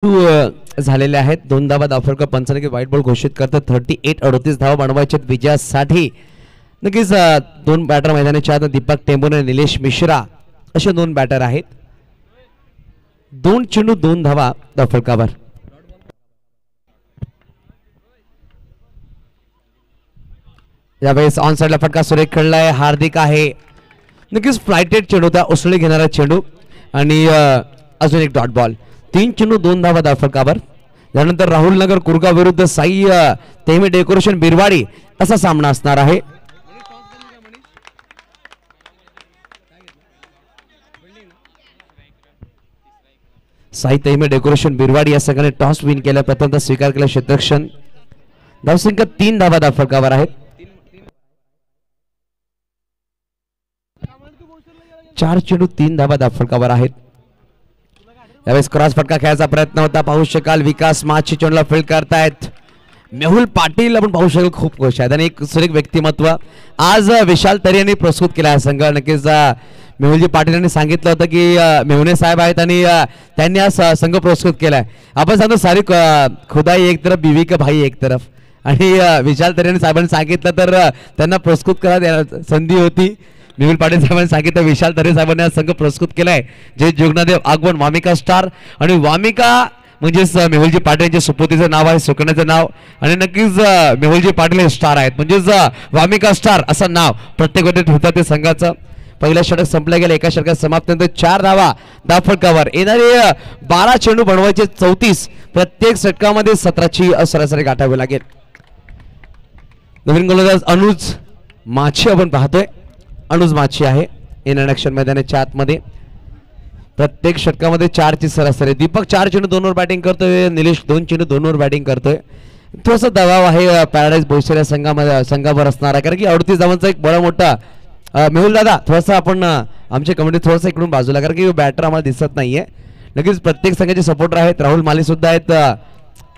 झालेले आहेत. 2 धावा दाफरकर पंचाने व्हाईट बॉल घोषित करतात. 38-38 धावा बनवायचे विजयासाठी. नक्कीच 2 बॅटर मैदानाच्या आत दीपक टेंबोने आणि निलेश मिश्रा असे 2 बॅटर आहेत. 2 चेंडू 2 धावा दाफरकावर. यावेळेस ऑन साइडला फटका सुरेख खेळलाय. हार्दिक आहे. नक्कीच फ्लायटेड चेंडू होता, उसळी घेणारा चेंडू आणि अजून एक डॉट बॉल. 3 चेंडू 2 धावा दाफरकावर. त्यानंतर राहुल नगर कुरगा विरुद्ध साई तेहमे डेकोरेशन बिरवाडी असा सामना असणार आहे. साई तेहमे डेकोरेशन बिरवाडी या संघाने टॉस विन केला. प्रथमतः स्वीकार केला क्षेत्ररक्षण. धावसंख्या 3 धावा दाफरकावर आहेत. 4 चेंडू 3 धावा दाफरकावर आहेत. यावेळेस क्रॉस फटका खेळायचा प्रयत्न होता. पाहू शकाल विकास माची चेंडूला फील्ड करतायत. मेहुल पाटील आपण पाहू शकाल खूप खुश आहेत आणि एक सुरेख व्यक्तिमत्व आज विशाल तरी यांनी प्रस्तुत केला आहे संघ. नक्कीच मेहुलजी पाटील यांनी सांगितलं होतं की मेहुणे साहेब आहेत आणि त्यांनी आज संघ प्रस्तुत केलाय. आपण सांगतो सारी खुदाई एक तरफ बीवी का भाई एक तरफ आणि विशाल तरी साहेबांनी सांगितलं तर त्यांना प्रस्तुत करायला संधी होती. मेहुल पाटील साहेबांनी सांगितलं विशाल तरे साहेबांनी आज संघ प्रस्तुत केलाय. जय जोगनादेव आगवण वामिका स्टार आणि वामिका म्हणजेच मेहुलजी पाटील यांच्या सुपुतीचं नाव आहे, सुकण्याचं नाव आणि नक्कीच मेहुलजी पाटील हे स्टार आहेत म्हणजेच वामिका स्टार असं नाव प्रत्येक वेळी ठेवतात ते संघाचं. पहिलं षटक संपलं गेलं. एका षटकात समाप्त नंतर 4 धावा दाफरकावर. येणारे 12 चेंडू बनवायचे 34. प्रत्येक षटकामध्ये 17ची सरासरी गाठावी लागेल. नवीन गोलंदाज अनुज माछी आपण पाहतोय. अनुज माछी आहे इंटरनॅशनल मैदानाच्या आतमध्ये. प्रत्येक षटकामध्ये 4ची सरासरी. दीपक 4 चेंडू 2 वर बॅटिंग करतोय. निलेश 2 चेंडू 2 वर बॅटिंग करतोय. थोडासा दबाव आहे पॅराडाईज भोईसर संघामध्ये संघावर असणार आहे कारण की 38 धावांचा एक बडा मोठा मेहुल दादा थोडासा आपण आमच्या कमिटी थोडासा इकडून बाजूला कारण की बॅटर आम्हाला दिसत नाहीये. नक्कीच प्रत्येक संघाचे सपोर्टर आहेत. राहुल माली सुद्धा आहेत.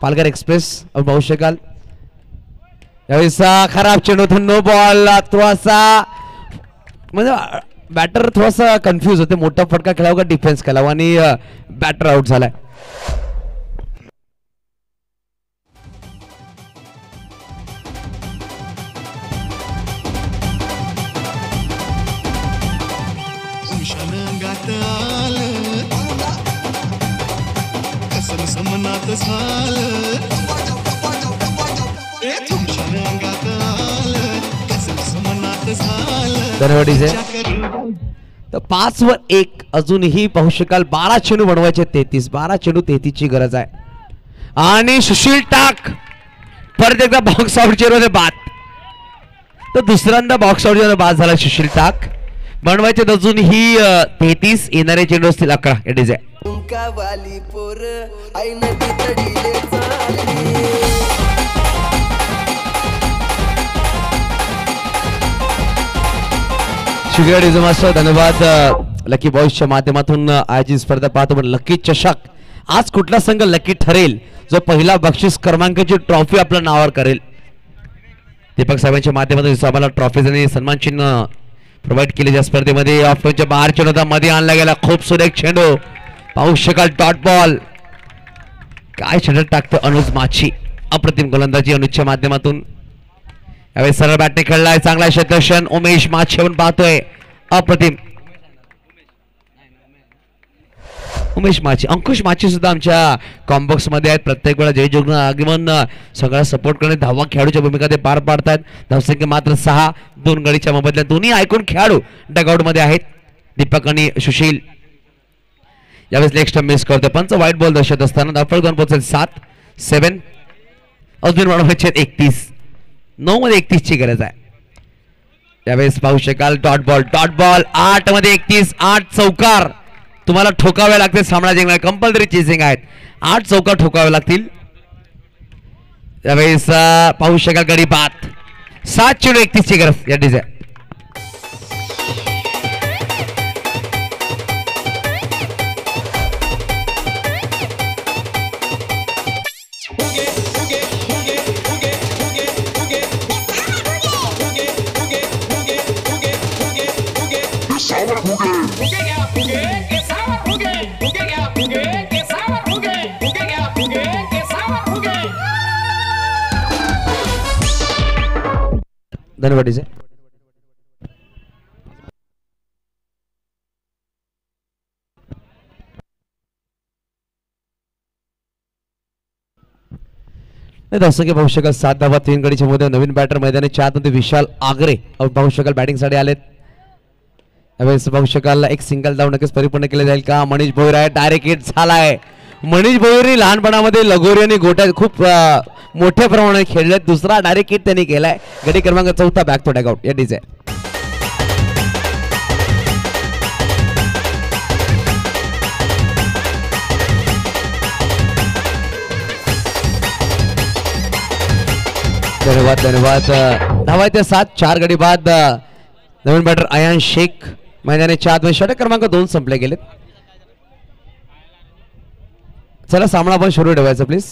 पालघर एक्सप्रेस आपण पाहू शकाल. यावेळेस खराब चेंडू नो बॉल. थोडासा म्हणजे बॅटर थोडासा कन्फ्यूज होते. मोठा फटका खेळावा का डिफेन्स खेळावा आणि बॅटर आउट झालाय. तर 5 वर 1 अजूनही पाहू शकाल. 12 चेंडू बनवायचे 33. 12 चेंडू 33 ची गरज आहे आणि सुशील टाक परत एकदा बॉक्स आउट चे बाद. तर दुसऱ्यांदा बॉक्स आउट चे बाद झाला सुशील टाक. बनवायचे अजूनही 33. येणारे चेंडू असतील 11. इट इज शुक्रिया मास्टर. धन्यवाद. लकी बॉयजच्या माध्यमातून आयोजित स्पर्धा पाहतो पण लकी चषक. आज कुठला संघ लकी ठरेल जो पहिला बक्षीस क्रमांकाची ट्रॉफी आपल्या नावावर करेल. दीपक साहेबांच्या माध्यमातून आम्हाला ट्रॉफीज आणि सन्मान चिन्ह प्रोव्हाइड केले. या स्पर्धेमध्ये ऑफच्या बाहेर चेंडू मध्ये आणला गेला. खूप सुरेख चेंडू पाहू शकाल. Dot ball. काय षटक टाकतो अनुज माछी. अप्रतिम गोलंदाजी अनुजच्या माध्यमातून. यावेळी सरळ बॅटने खेळलाय. चांगला क्षेत्ररक्षण उमेश माछी आपण पाहतोय. अप्रतिम उमेश माछी. अंकुश माछी सुद्धा आमच्या कॉम्बॉक्स मध्ये आहेत. प्रत्येक वेळा जय जोगन आगमन सगळ्या सपोर्ट करणे धावा खेळाडूच्या भूमिका ते पार पाडतात. धावसंख्या मात्र 6. 2 गडीच्या मोबदल्यात दोन्ही ऐकून खेळाडू डगआउट मध्ये आहेत. दीपक आणि सुशील. यावेळेस नेक्स्ट मिस करतोय. पंच व्हाईट बॉल दर्शत असताना धावफळ 2 पोहोचेल 7. 7 अजून वाढवायचे 31. 9 मध्ये 31 ची गरज आहे. यावेळेस पाहू शकाल डॉट बॉल. डॉट बॉल 8 मध्ये 31. 8 चौकार तुम्हाला ठोकावे लागतील. सामना जिंकणार कंपल्सरी चेसिंग आहेत. 8 चौकार ठोकावे लागतील. यावेळेस पाहू शकाल गडी बाद. 7 चेंडू 31 ची गरज या design. Puge, que sabe, puge, que sabe, puge. धन्यवाद डीजे. दर्शक पाहू शकाल 7 धावा 3 गडीच्या मध्ये नवीन बॅटर मैदानाच्या आतमध्ये विशाल आगरे पाहू शकाल बॅटिंग साठी आलेत. यावेळेस पाहू शकाल एक सिंगल धाव नक्कीच परिपूर्ण केले जाईल का. मनीष भोईर आहे डायरेक्ट हिट झालाय. मनीष भोईर लहानपणामध्ये लगोरी आणि गोट्या खूप मोठ्या प्रमाणात खेळले. दुसरा डायरेक्ट हिट त्यांनी केलाय. गडी क्रमांक 4 बॅक टू डॅगआउट या डीजे. धन्यवाद धन्यवाद. धावा ते 7 4 गडी बाद. नवीन बॅटर अयान शेख मैदानाच्या आत षटक क्रमांक 2 संपले गेलेत. चला सामना आपण सुरू ठेवायचा प्लीज.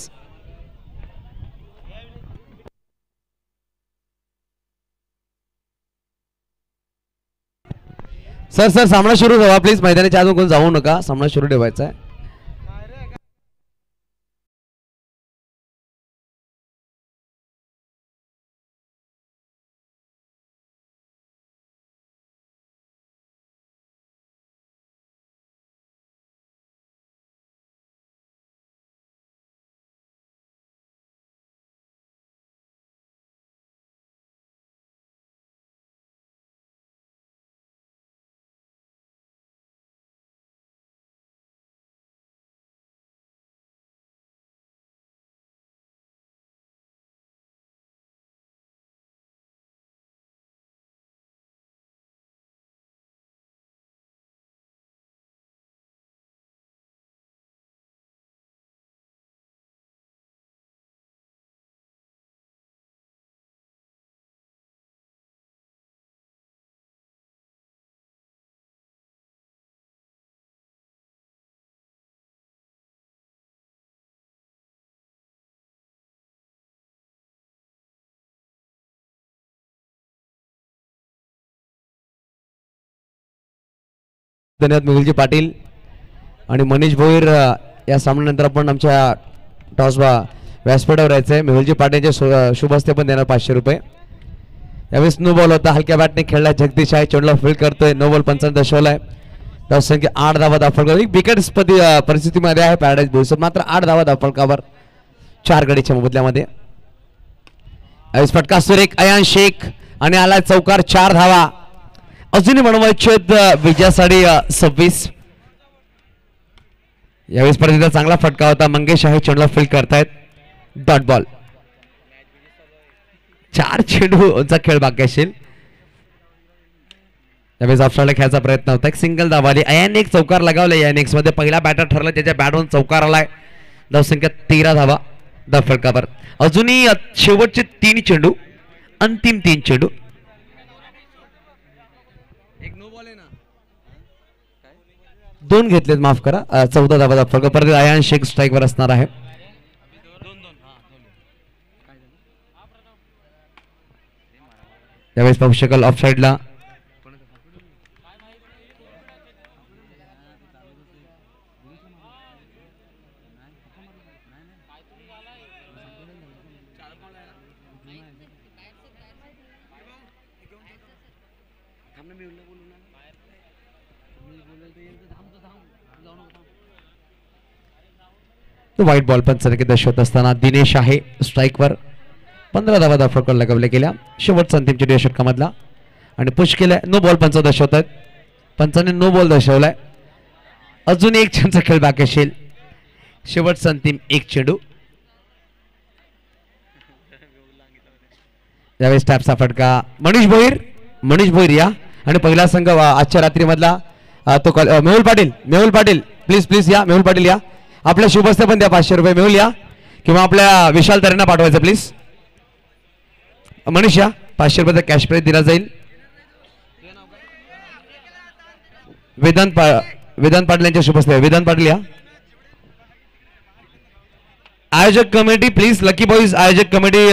सर सामना सुरू ठेवा प्लीज. मैदानाच्या आतून कोण जाऊ नका. सामना सुरू ठेवायचा आहे. धन्यवाद मेहुलजी पाटील आणि मनीष भोईर. या सामन्यानंतर आपण आमच्या टॉस व्यासपीठावर यायचंय. मेहुलजी पाटीलचे शुभ हस्ते पण देणार 500 रुपये. यावेळेस नो बॉल होता. हलक्या बॅटने खेळला. जगदीश आहे चेंडूला फील्ड करतोय. नो बॉल 55 दशवलाय. धाव संख्या 8 धावा दाफळकावर. एक बिकट परिस्थितीमध्ये आहे पॅराडाईज बोईसर. मात्र 8 धावा दाफळकावर 4 गडीच्या बदल्यामध्ये. यावेळेस फटका सुरेख अयान शेख आणि आला चौकार. 4 धावा अजूनही बनवायचे विजयासाठी 26. यावेळेस परत चांगला फटका होता. मंगेश आहे चेंडूला फील्ड करतायत. Dot ball. 4 चेंडूचा खेळ बाकी असेल. यावेळेस ऑफसाईडला खेळायचा प्रयत्न होता. एक सिंगल दाबाली. अयान एक चौकार लगावला. या इनिंग्स मध्ये पहिला बॅटर ठरला. त्याच्या बॅटवरून चौकार आलाय. धाव संख्या 13 धावा दाफळकावर. अजूनही शेवटचे 3 चेंडू. अंतिम 3 चेंडू. दोन घेतलेत माफ करा. 14 धावा दाफळका. परत अयान शेख स्ट्राईक वर असणार आहे. त्यावेळेस पाहू शकाल ऑफ साइडला व्हाईट बॉल पण सरकी शोध असताना दिनेश आहे स्ट्राईक वर. 15 धावा दाफळकर लगावल्या गेल्या शेवटचा अंतिम चेंडू षटकामधला आणि पुश केलाय. नो बॉल 15 दर्शवतात. पंचाने नो बॉल दर्शवलाय. अजून एक चेंडूचा खेळ बाकी असेल. शेवटचा अंतिम 1 चेंडू. यावेळेस टॅपचा फटका. मनीष भोईर या आणि पहिला संघ आजच्या रात्री मधला तो मेहुल पाटील प्लीज या. मेहुल पाटील या. आपल्या शुभस्ते पण द्या 500 रुपये. मेहुल या किंवा आपल्या विशाल तरेंना पाठवायचं प्लीज. मनीष या. 500 रुपयाचा कॅश प्राइज दिला जाईल. वेदांत पाटील यांच्या शुभस्ते. वेदांत पाटील या. आयोजक कमिटी प्लीज. लकी बॉईज आयोजक कमिटी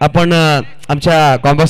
आपण आमच्या कॉम्बॉक्स